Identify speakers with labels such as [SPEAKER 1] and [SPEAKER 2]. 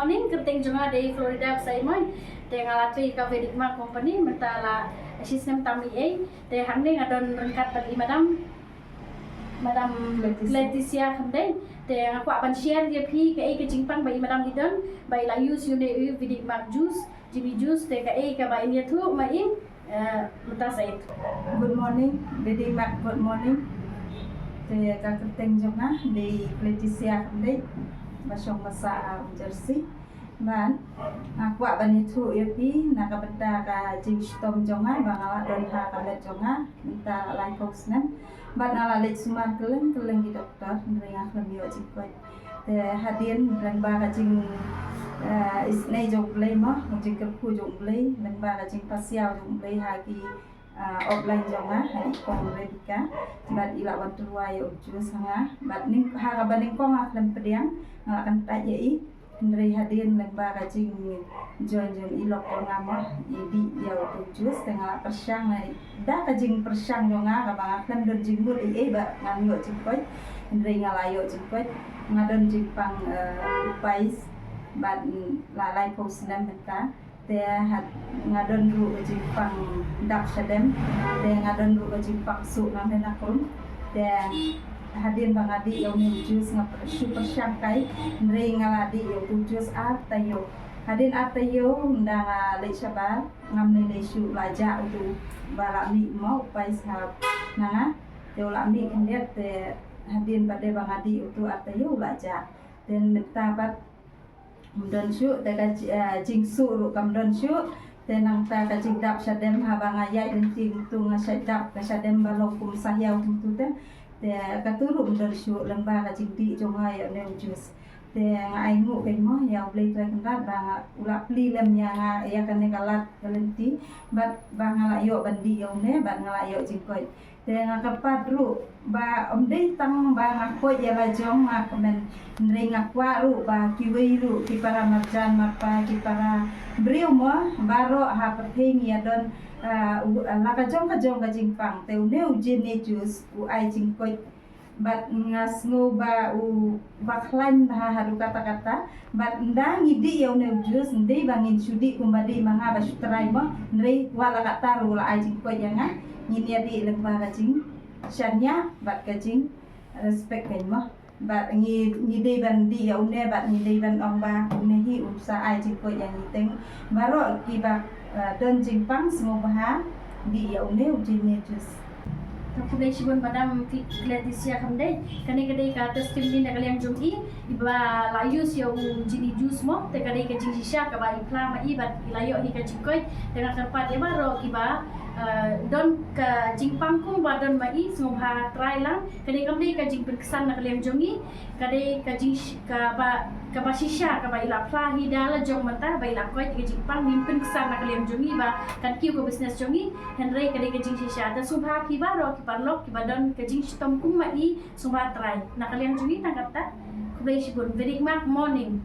[SPEAKER 1] morning, kerteng junga dari Florida saya moy. Dengan latih ka Vedic Mark Company mentala sistem tami te hande ngadon rengkat bagi Madam Leticia kandeng te aku akan share dia pi ke jingpang bagi Madam Idon bai la use yune Vedic Mark juice jibi juice te ka bai dia tu mai mata saya.
[SPEAKER 2] Good morning, Vedic Mark. Good morning. Te ka kerteng junga di Leticia kandeng basong masa Jersey. Man, aku akan itu yapi nak benda ka jing stom jonga bangala don ha kalet jonga minta lain kosnem ban ala lek sumar keleng di doktor nringa klemio jikoi te hadin dan ba ka jing isnei jong play ma jing kerpu jong play dan ba ka jing pasiau jong play hagi offline jonga hai kong redika bat ila wantu wayo ju sanga bat ning ha ka baning kong aklem pediang ngalakan tajai Ndri hadin lembaga jing join ilok ngama idi yau tujus tengah persyang dah kajing persyang jonga kabang akan don jingbur ba nganyo jingkoi ndri ngalayo jingkoi ngadon jingpang upais bat lalai posnem meta te ngadon ru jingpang dak sadem te ngadon ru jingpang su ngamben akun te hadin bang adi yang jus ngap super syangkai nring ngaladi yang jus atayo hadin atayo ndang le syabal ngam le syu laja utu balami mau pais hab nanga te ulami kendet te hadin bade bang adi utu atayo laja den metabat mdon syu te ka jingsu ru kam don syu te nang ta ka jingdap sadem habang ayai den ting tu ngasadap ka sadem balok kum sahyau tu te te katuru mdon syu lembaga jingdi jonga ya ne jus te ai ngu ben mo ya blai tra kendat bang ula pli lem ya kan ne kalat kalenti bat bang ala yo bandi yo ne bat ngala yo jingkoi te ngakapat ru ba omdei tang ba ngako ya la jong ngakmen nring ngakwa ru ba kiwi ru ki para marjan mapa ki para brio mo baro ha perthing ya don la ka jong ka jingpang te ne ujin ne jus u ai jingkoi bat ngas ngoba u baklan ha haru kata-kata bat ndang idi ya ne jus ndei bangin sudi kumbadi manga ba sutrai mo nri wala kata ru la ai jingkoi yanga nyinia di lembaga jing syanya bat kajing respect kan mo bat ngide ban di ya une bat ngide ban ong ba nehi usa ai jingkoi yang teng baro kiba don jingpang semua bahan di ya une ujine jus
[SPEAKER 1] Aku boleh sibun Madam Leticia kandeng kadai ka testimoni nak kalian jumpi iba layus yang jini jus mo te kadai ka jing sisha ka ba ikla ma ibat ilayo hi ka jingkoi dengan tempat iba ro kiba don ka jingpang kung ba don mai semua try lang kadai ka jing berkesan nak kalian jumpi kadai ka jing ka ba sisha ka ba ila pla hi dala jong mata ba ila koi ka jingpang mimpin kesan nak kalian jumpi ba kan kiu ka business jumpi henry kadai ka jing sisha dan subha kiba ro parlok kibadon kajing stom kumai sumba try nak kalian jui tangkap tak kublai sibun Vedic Mark morning